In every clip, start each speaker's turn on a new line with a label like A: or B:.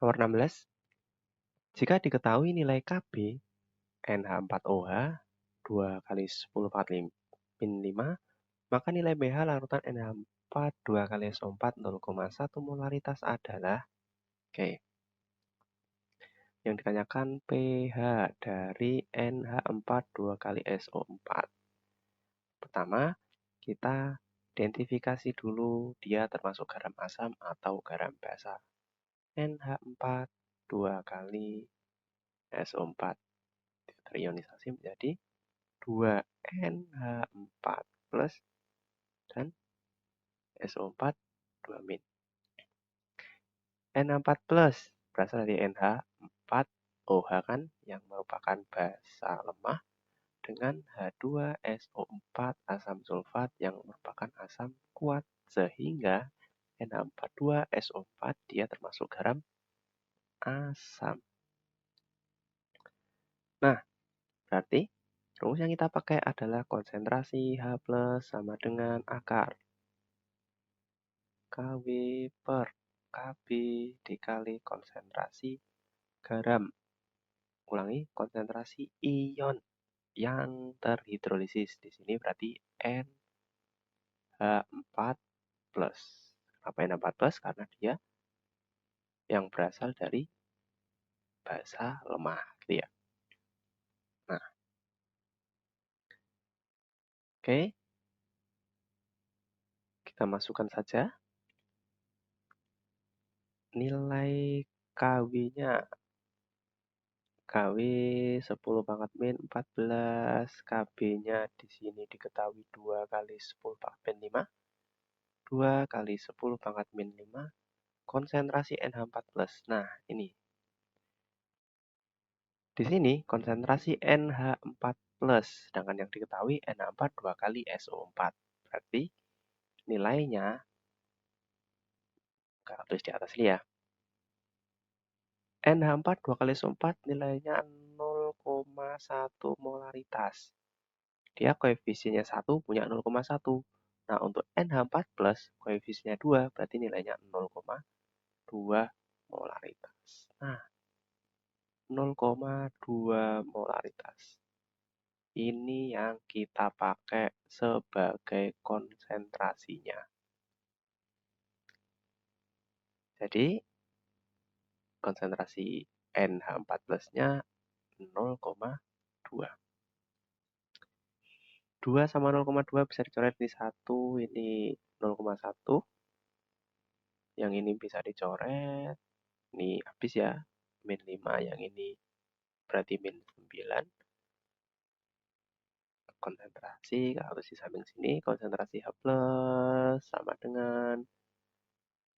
A: Nomor 16. Jika diketahui nilai Kb NH4OH 2 kali 10 pangkat min 5, maka nilai pH larutan NH4 2 kali SO4 0,1 molaritas adalah oke. Yang ditanyakan pH dari NH4 2 kali SO4. Pertama, kita identifikasi dulu dia termasuk garam asam atau garam basa. NH4 2 kali SO4 terionisasi menjadi 2NH4 plus dan SO4 2 min. NH4 plus berasal dari NH4OH kan yang merupakan basa lemah dengan H2SO4 asam sulfat yang merupakan asam kuat sehingga NH42SO4 dia termasuk garam asam. Nah, berarti rumus yang kita pakai adalah konsentrasi H plus sama dengan akar Kw per Kb dikali konsentrasi garam. Ulangi, konsentrasi ion yang terhidrolisis. Di sini berarti NH4 plus. Kenapa NH4 plus? Karena dia yang berasal dari basa lemah, gitu ya. Nah, oke. Kita masukkan saja nilai Kw-nya. Kw 10 pangkat min 14, Kb-nya di sini diketahui 2 kali 10 pangkat min 5. 2 kali 10 pangkat min 5, konsentrasi NH4 plus. Nah, ini. Di sini konsentrasi NH4 plus, sedangkan yang diketahui NH4 2 kali SO4. Berarti nilainya, kita tulis di atas ini ya. NH4 2 kali SO4 nilainya 0,1 molaritas. Dia koefisiennya 1 punya 0,1. Nah, untuk NH4 plus koefisiennya 2 berarti nilainya 0,2 molaritas. Nah, 0,2 molaritas. Ini yang kita pakai sebagai konsentrasinya. Jadi, konsentrasi NH4 plus-nya 0,2. 2 sama 0,2 bisa dicoret di 1, ini 0,1. Yang ini bisa dicoret. Ini habis ya, min 5, yang ini berarti min 9. Konsentrasi, kalau di samping sini, konsentrasi H plus sama dengan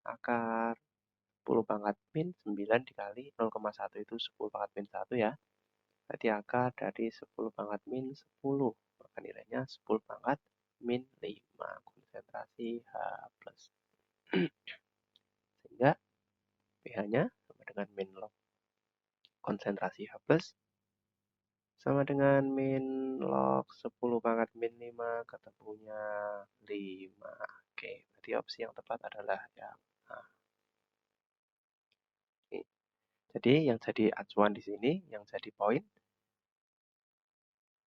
A: akar 10 pangkat min 9 dikali 0,1 itu 10 pangkat min 1 ya. Berarti akar dari 10 pangkat min 10. Maka nilainya 10 pangkat min 5. Konsentrasi H plus. Sehingga pH-nya sama dengan min log konsentrasi H plus sama dengan min log 10 pangkat min 5 ketemunya 5. Oke, berarti opsi yang tepat adalah yang A. Jadi yang jadi acuan di sini, yang jadi poin,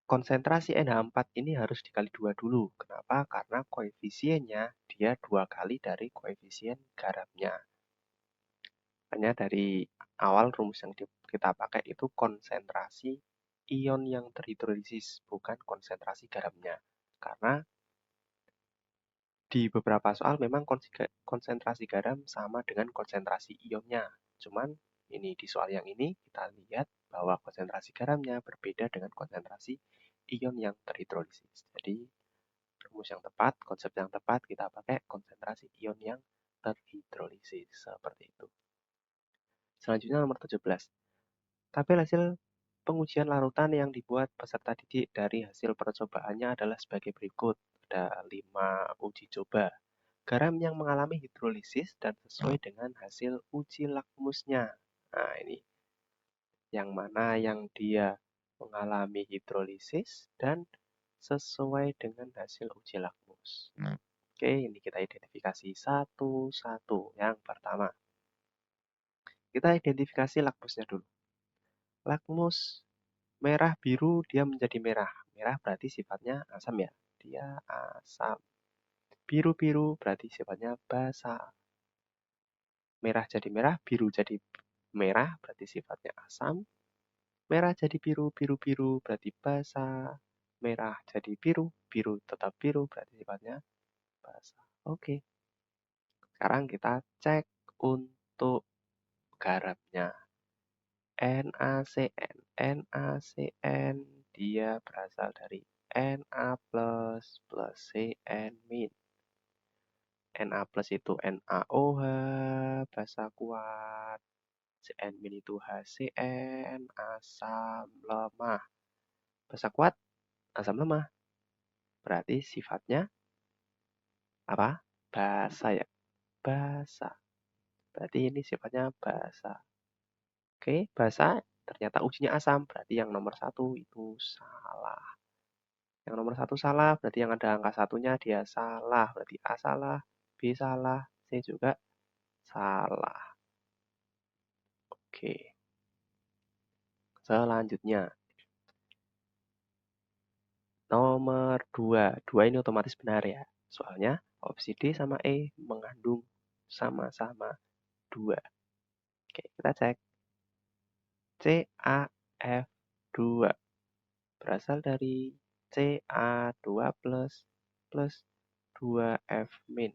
A: konsentrasi NH4 ini harus dikali 2 dulu. Kenapa? Karena koefisiennya dia 2 kali dari koefisien garamnya. Hanya dari awal rumus yang kita pakai itu konsentrasi ion yang terhidrolisis, bukan konsentrasi garamnya. Karena di beberapa soal memang konsentrasi garam sama dengan konsentrasi ionnya. Cuman ini di soal yang ini kita lihat bahwa konsentrasi garamnya berbeda dengan konsentrasi ion yang terhidrolisis. Jadi rumus yang tepat, konsep yang tepat kita pakai konsentrasi ion yang terhidrolisis seperti itu. Selanjutnya nomor 17. Tabel hasil pengujian larutan yang dibuat peserta didik dari hasil percobaannya adalah sebagai berikut. Ada 5 uji coba. Garam yang mengalami hidrolisis dan sesuai dengan hasil uji lakmusnya. Nah, ini. Yang mana yang dia mengalami hidrolisis dan sesuai dengan hasil uji lakmus. Oke, ini kita identifikasi satu-satu. Yang pertama, kita identifikasi lakmusnya dulu. Lakmus merah biru dia menjadi merah. Merah berarti sifatnya asam ya. Dia asam. Biru-biru berarti sifatnya basa. Merah jadi merah, biru jadi merah berarti sifatnya asam. Merah jadi biru, biru-biru berarti basa. Merah jadi biru, biru tetap biru berarti sifatnya basa. Oke. Sekarang kita cek untuk garamnya. NaCN. NaCN dia berasal dari Na plus Cn min. Na plus itu NaOH, basa kuat. Cn min itu HCN, asam lemah. Basa kuat, asam lemah. Berarti sifatnya apa? Basa ya. Basa. Berarti ini sifatnya basa. Oke, basa ternyata ujinya asam. Berarti yang nomor 1 itu salah. Yang nomor 1 salah, berarti yang ada angka satunya dia salah. Berarti A salah, B salah, C juga salah. Oke. Selanjutnya. Nomor 2. 2 ini otomatis benar ya. Soalnya opsi D sama E mengandung sama-sama 2. Oke, kita cek. CaF2 berasal dari Ca2 plus 2F min.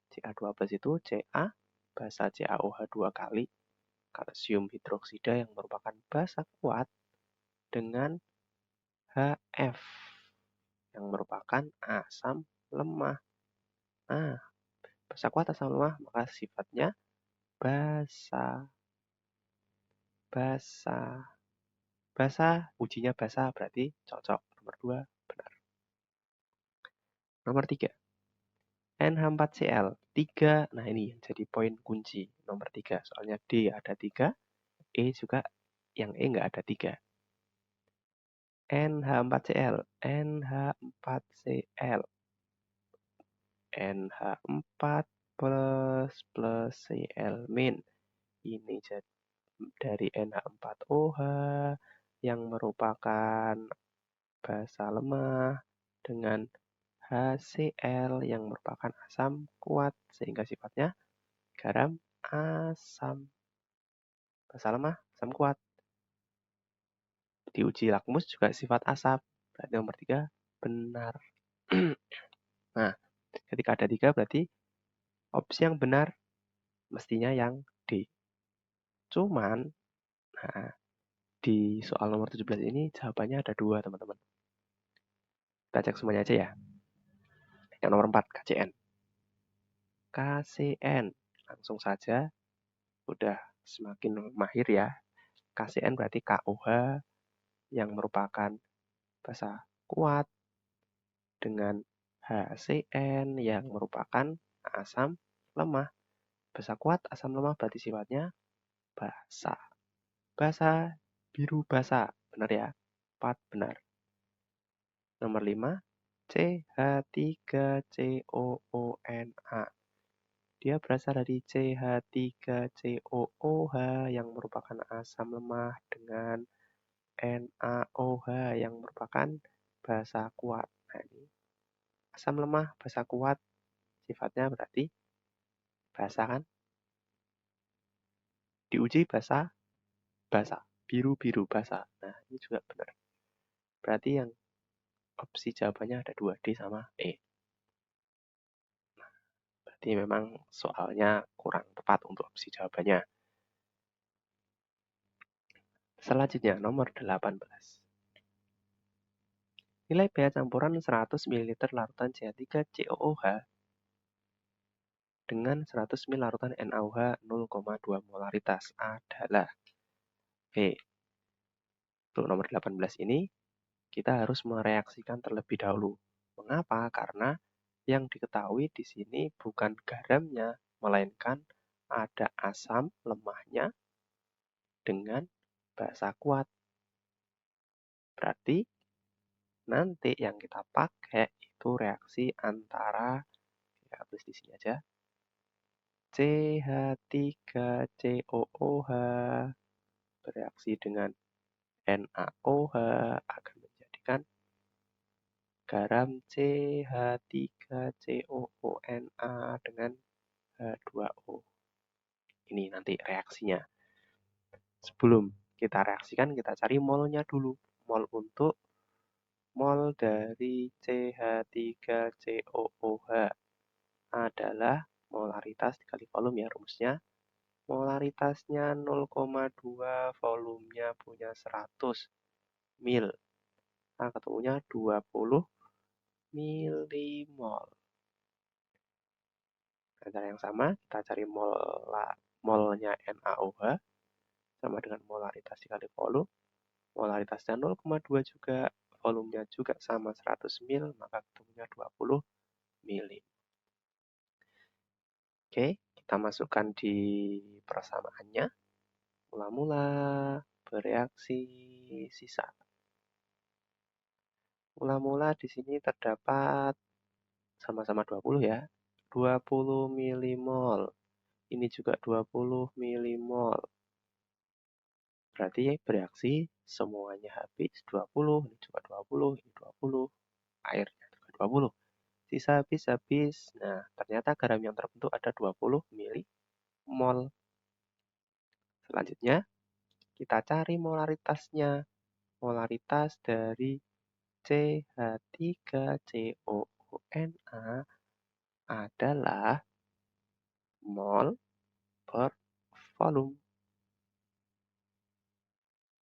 A: Ca2 plus itu Ca, basa CaOH 2 kali, kalsium hidroksida yang merupakan basa kuat, dengan HF yang merupakan asam lemah. Nah, basa kuat asam lemah maka sifatnya basa. Basa. Basa, ujinya basa berarti cocok. Nomor 2 benar. Nomor 3. NH4Cl 3. Nah, ini yang jadi poin kunci. Nomor 3. Soalnya D ada 3, E juga yang E nggak ada 3. NH4Cl. NH4Cl. NH4 plus Cl min. Ini jadi dari NH4OH yang merupakan basa lemah dengan HCl yang merupakan asam kuat sehingga sifatnya garam asam. Basa lemah, asam kuat. Diuji lakmus juga sifat asam. Berarti nomor 3 benar. Nah, ketika ada 3 berarti opsi yang benar mestinya yang D. Cuman, nah, di soal nomor 17 ini jawabannya ada 2, teman-teman. Kita cek semuanya aja ya. Yang nomor 4, KCN. KCN. Langsung saja, udah semakin mahir ya. KCN berarti KOH yang merupakan basa kuat dengan HCN yang merupakan asam lemah. Basa kuat, asam lemah berarti sifatnya basa. Basa, biru basa. Benar ya? 4 benar. Nomor 5, CH3COONA. Dia berasal dari CH3COOH yang merupakan asam lemah dengan NaOH yang merupakan basa kuat. Nah, ini asam lemah, basa kuat, sifatnya berarti basa kan? Diuji basa, basa. Biru-biru basa. Nah, ini juga benar. Berarti yang opsi jawabannya ada 2, D sama E. Nah, berarti memang soalnya kurang tepat untuk opsi jawabannya. Selanjutnya, nomor 18. Nilai pH campuran 100 ml larutan CH3COOH dengan 100 ml larutan NaOH 0,2 molaritas adalah B. Untuk nomor 18 ini, kita harus mereaksikan terlebih dahulu. Mengapa? Karena yang diketahui di sini bukan garamnya, melainkan ada asam lemahnya dengan basa kuat. Berarti nanti yang kita pakai itu reaksi antara, kita tulis di sini aja, CH3COOH bereaksi dengan NaOH akan menjadikan garam CH3COONa dengan H2O. Ini nanti reaksinya. Sebelum kita reaksikan, kita cari molnya dulu. Mol dari CH3COOH adalah molaritas dikali volume ya rumusnya. Molaritasnya 0,2, volumenya punya 100 mil. Nah, ketemunya 20 milimol. Dengan cara yang sama, kita cari molnya NaOH sama dengan molaritas dikali volume. Molaritasnya 0,2 juga, volumenya juga sama 100 mil, maka ketemunya 20 mili. Oke, kita masukkan di persamaannya. Mula-mula bereaksi sisa. Mula-mula di sini terdapat sama-sama 20 ya. 20 milimol. Ini juga 20 milimol. Berarti bereaksi semuanya habis 20, ini juga 20, ini 20. Airnya juga 20. Sisa habis. Nah, ternyata garam yang terbentuk ada 20 milimol. Selanjutnya, kita cari molaritasnya. Molaritas dari CH3COONa adalah mol per volume.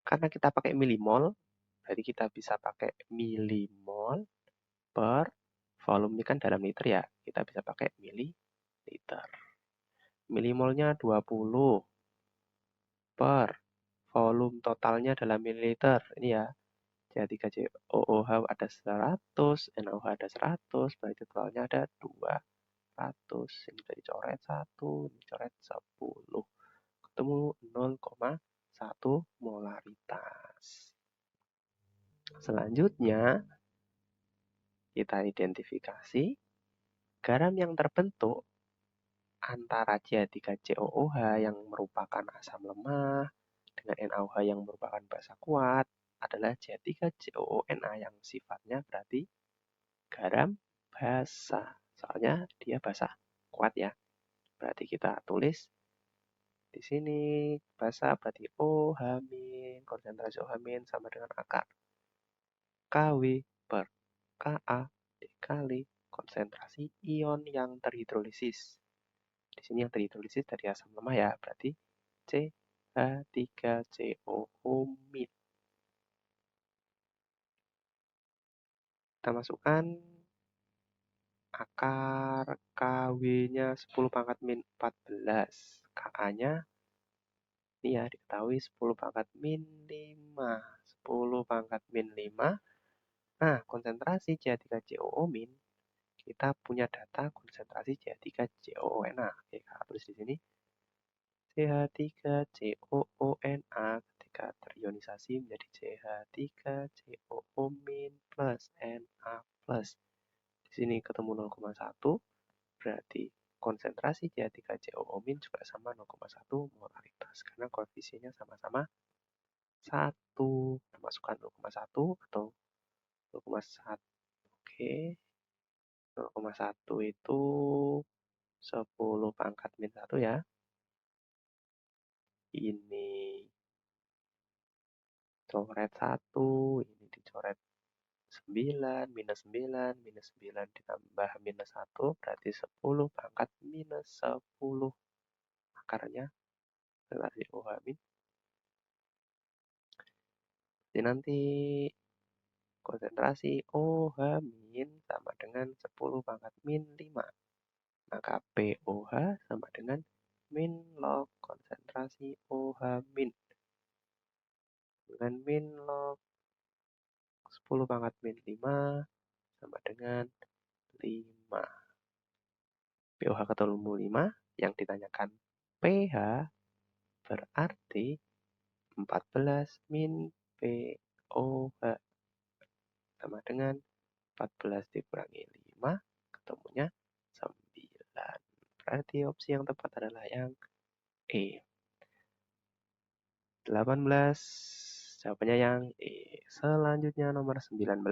A: Karena kita pakai milimol, berarti kita bisa pakai milimol per volume. Ini kan dalam liter ya, kita bisa pakai mililiter. Milimolnya 20 per volume totalnya dalam mililiter. Ini ya, CH3COOH ada 100, NaOH ada 100, berarti totalnya ada 200. Ini dari coret 1, ini coret 10. Ketemu 0,1 molaritas. Selanjutnya, kita identifikasi garam yang terbentuk antara CH3COOH yang merupakan asam lemah dengan NaOH yang merupakan basa kuat adalah CH3COONa yang sifatnya berarti garam basa. Soalnya dia basa kuat ya. Berarti kita tulis di sini basa berarti OH-, konsentrasi OH- sama dengan akar KW per Ka dikali konsentrasi ion yang terhidrolisis. Di sini yang terhidrolisis dari asam lemah ya, berarti CH3COO-. Kita masukkan akar KW-nya 10 pangkat min 14. Ka-nya ini ya diketahui 10 pangkat min 5. 10 pangkat min 5. Nah, konsentrasi CH3COO- kita punya data konsentrasi CH3COONa. Oke, kita tulis di sini. CH3COONa ketika terionisasi menjadi CH3COO- plus Na+. Di sini ketemu 0,1, berarti konsentrasi CH3COO- juga sama 0,1 molaritas. Karena koefisiennya sama-sama 1. Masukkan 0,1 atau 0,1. Oke. 0,1 itu 10 pangkat min 1 ya. Ini coret 1, ini dicoret 9, minus 9, minus 9 ditambah minus 1, berarti 10 pangkat minus 10. Akarnya relasi OH-. Jadi nanti konsentrasi OH- sama dengan 10 pangkat min 5. Maka POH sama dengan min log konsentrasi OH- dengan min log 10 pangkat min 5 sama dengan 5. POH ketemu 5, yang ditanyakan pH berarti 14 min POH sama dengan 14 dikurangi 5, ketemunya 9. Berarti opsi yang tepat adalah yang E. 18. Jawabannya yang E. Selanjutnya nomor 19.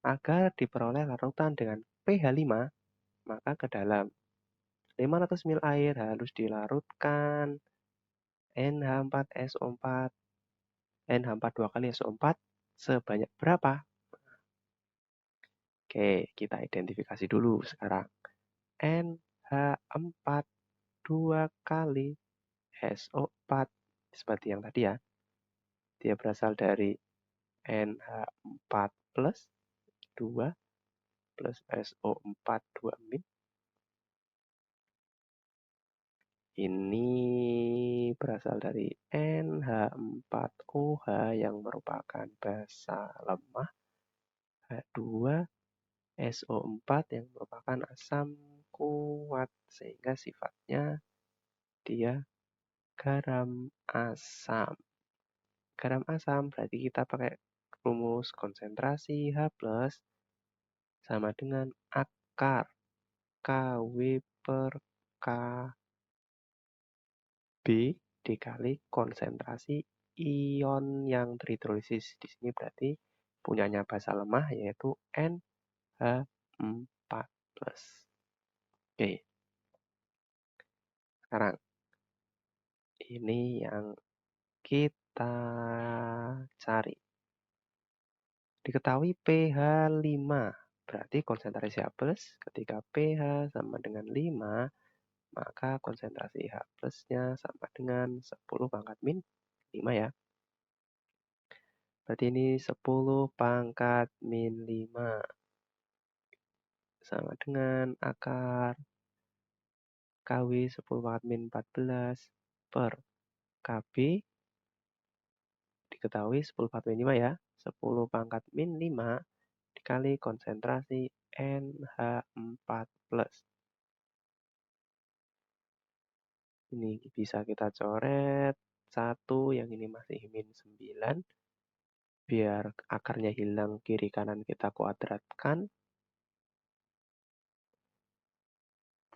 A: Agar diperoleh larutan dengan pH 5, maka ke dalam 500 ml air harus dilarutkan NH4SO4 NH4 2 kali SO4 sebanyak berapa? Oke, kita identifikasi dulu sekarang. NH4 2 kali SO4 seperti yang tadi ya. Dia berasal dari NH4 plus 2 plus SO4 2 min. Ini berasal dari NH4OH yang merupakan basa lemah, H2SO4 yang merupakan asam kuat, sehingga sifatnya dia garam asam. Garam asam berarti kita pakai rumus konsentrasi H plus sama dengan akar KW per K B dikali konsentrasi ion yang terhidrolisis. Di sini berarti punyanya basa lemah yaitu NH4+. Oke. Sekarang ini yang kita cari. Diketahui pH 5. Berarti konsentrasi H+, ketika pH sama dengan 5, maka konsentrasi H plusnya sama dengan 10 pangkat min 5 ya. Berarti ini 10 pangkat min 5 sama dengan akar KW 10 pangkat min 14 per KB diketahui 10 pangkat min 5 ya. 10 pangkat min 5 dikali konsentrasi NH4+. Ini bisa kita coret 1, yang ini masih min 9. Biar akarnya hilang, kiri kanan kita kuadratkan.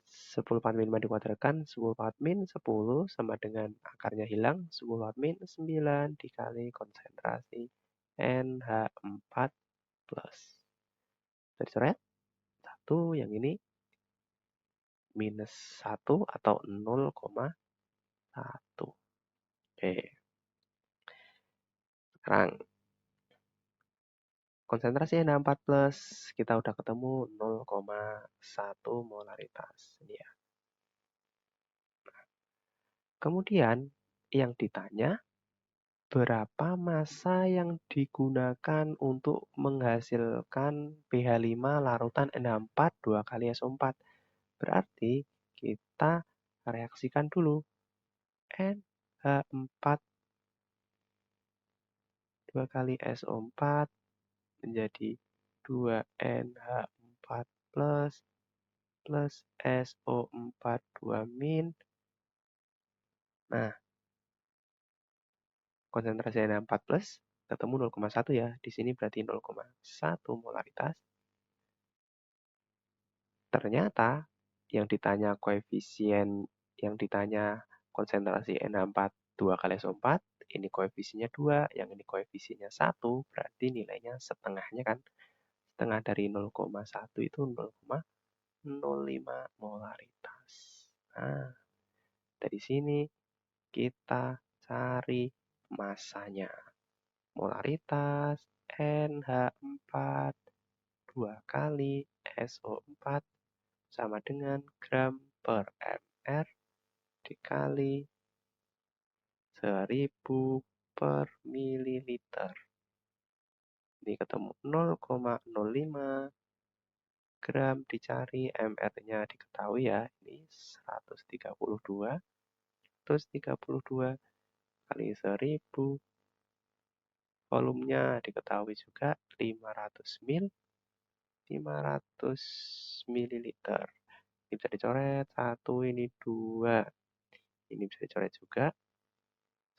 A: 10 pangkat min 5 dikuadratkan, 10 pangkat min 10 sama dengan akarnya hilang, 10 pangkat min 9 dikali konsentrasi NH4+. Bisa dicoret? 1, yang ini minus 1 atau 0,1. Oke. Sekarang konsentrasi NH4+ kita udah ketemu 0,1 molaritas. Ini ya. Kemudian yang ditanya, berapa massa yang digunakan untuk menghasilkan pH 5 larutan NH4 2 kali SO4? Berarti kita reaksikan dulu. NH4 2 kali SO4 menjadi 2NH4 plus SO4 2 min. Nah, konsentrasi NH4 plus ketemu 0,1 ya. Di sini berarti 0,1 molaritas. Ternyata yang ditanya konsentrasi NH4 2 kali SO4, ini koefisiennya 2, yang ini koefisiennya 1, berarti nilainya setengahnya kan. Setengah dari 0,1 itu 0,05 molaritas. Nah, dari sini kita cari massanya. Molaritas NH4 2 kali SO4 sama dengan gram per mr dikali 1000 per mililiter. Ini ketemu 0,05 gram dicari, mr-nya diketahui ya, ini 132. 132 kali 1000, volumenya diketahui juga 500 ml, 500 mililiter. Ini bisa dicoret, 1 ini 2. Ini bisa dicoret juga.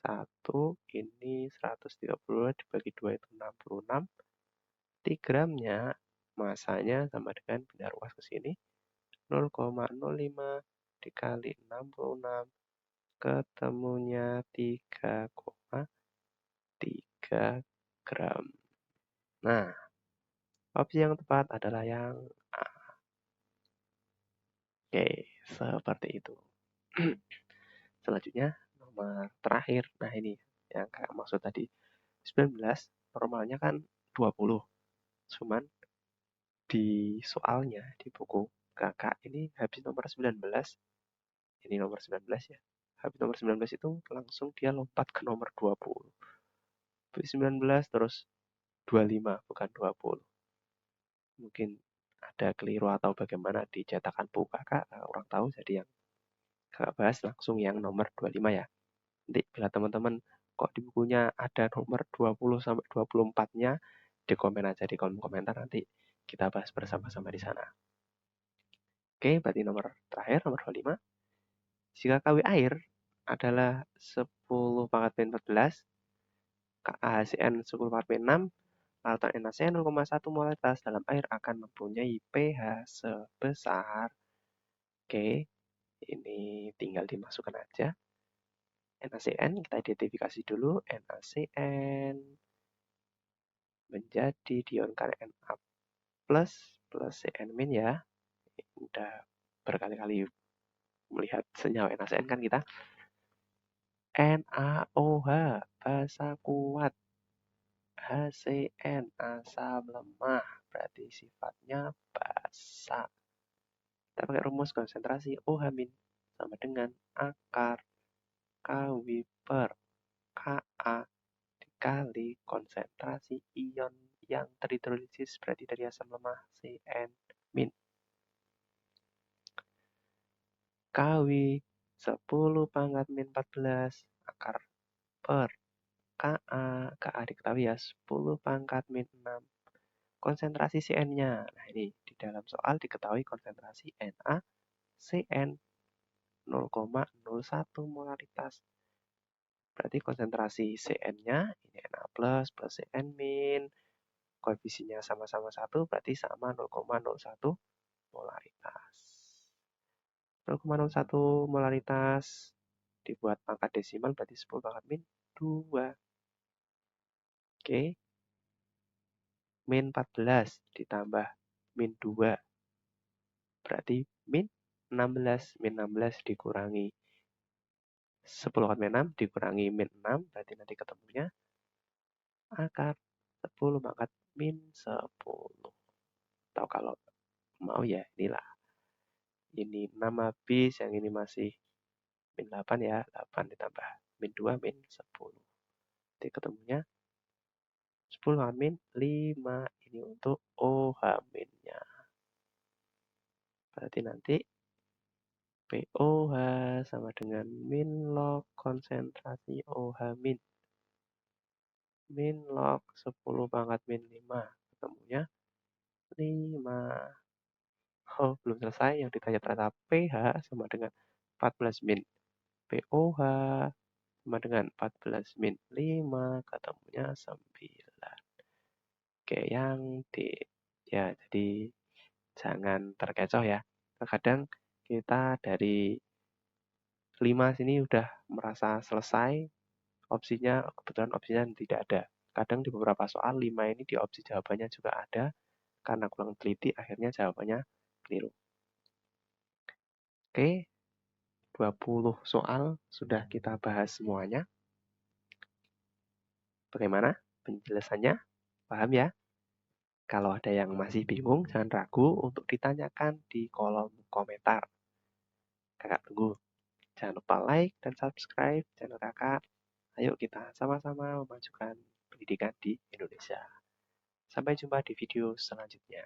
A: 1 ini 132 dibagi 2 itu 66. T gramnya masanya sama dengan pindah ruas ke sini 0,05 dikali 66 ketemunya 3,3 gram. Nah, opsi yang tepat adalah yang A. Oke, seperti itu. Selanjutnya, nomor terakhir. Nah, ini yang kakak maksud tadi. 19, normalnya kan 20. Cuman di soalnya, di buku kakak ini habis nomor 19. Ini nomor 19 ya. Habis nomor 19 itu langsung dia lompat ke nomor 20. Habis 19 terus 25, bukan 20. Mungkin ada keliru atau bagaimana di cetakan buku kakak, orang tahu, jadi yang kakak bahas langsung yang nomor 25 ya. Nanti bila teman-teman kok di bukunya ada nomor 20 sampai 24-nya, di komen aja di kolom komentar, nanti kita bahas bersama-sama di sana. Oke, berarti nomor terakhir, nomor 25. Jika KW air adalah 10 pangkat min 14, KaHCN 10 pangkat min 6, lautan NaCl 0,1 molaritas dalam air akan mempunyai pH sebesar. Oke, ini tinggal dimasukkan aja. NaCN kita identifikasi dulu. NaCN menjadi diionkan Na plus Cn min ya. Udah berkali-kali melihat senyawa NaCN kan kita. NaOH basa kuat. HCN asam lemah, berarti sifatnya basa. Kita pakai rumus konsentrasi OH min sama dengan akar KW per Ka dikali konsentrasi ion yang terhidrolisis, berarti dari asam lemah Cn min. KW 10 pangkat min 14 akar per Ka diketahui ya 10 pangkat min 6. Konsentrasi Cn-nya. Nah, ini di dalam soal diketahui konsentrasi NaCN 0,01 molaritas. Berarti konsentrasi Cn-nya ini Na plus Cn min. Koefisiennya sama-sama 1, berarti sama 0,01 molaritas. 0,01 molaritas dibuat pangkat desimal, berarti 10 pangkat min 2. Oke. Min 14 ditambah min 2. Berarti min 16. Min 16 dikurangi 10 pangkat min 6 dikurangi min 6. Berarti nanti ketemunya akar 10 pangkat min 10. Atau kalau mau ya inilah. Ini 6 habis, yang ini masih min 8 ya. 8 ditambah min 2 min 10. Jadi ketemunya 10 pangkat min 5. Ini untuk OH minnya. Berarti nanti POH sama dengan min log konsentrasi OH min. Min log 10 pangkat min 5. Ketemunya 5. Oh, belum selesai. Yang ditanya ternyata pH sama dengan 14 min. POH sama dengan 14 min 5. Ketemunya 9. Oke, yang D. Ya, jadi jangan terkecoh ya. Terkadang kita dari 5 sini udah merasa selesai. Opsinya, kebetulan opsinya tidak ada. Kadang di beberapa soal 5 ini di opsi jawabannya juga ada. Karena kurang teliti, akhirnya jawabannya keliru. Oke, 20 soal sudah kita bahas semuanya. Bagaimana penjelasannya? Paham ya? Kalau ada yang masih bingung, jangan ragu untuk ditanyakan di kolom komentar. Kakak tunggu. Jangan lupa like dan subscribe channel kakak. Ayo kita sama-sama memajukan pendidikan di Indonesia. Sampai jumpa di video selanjutnya.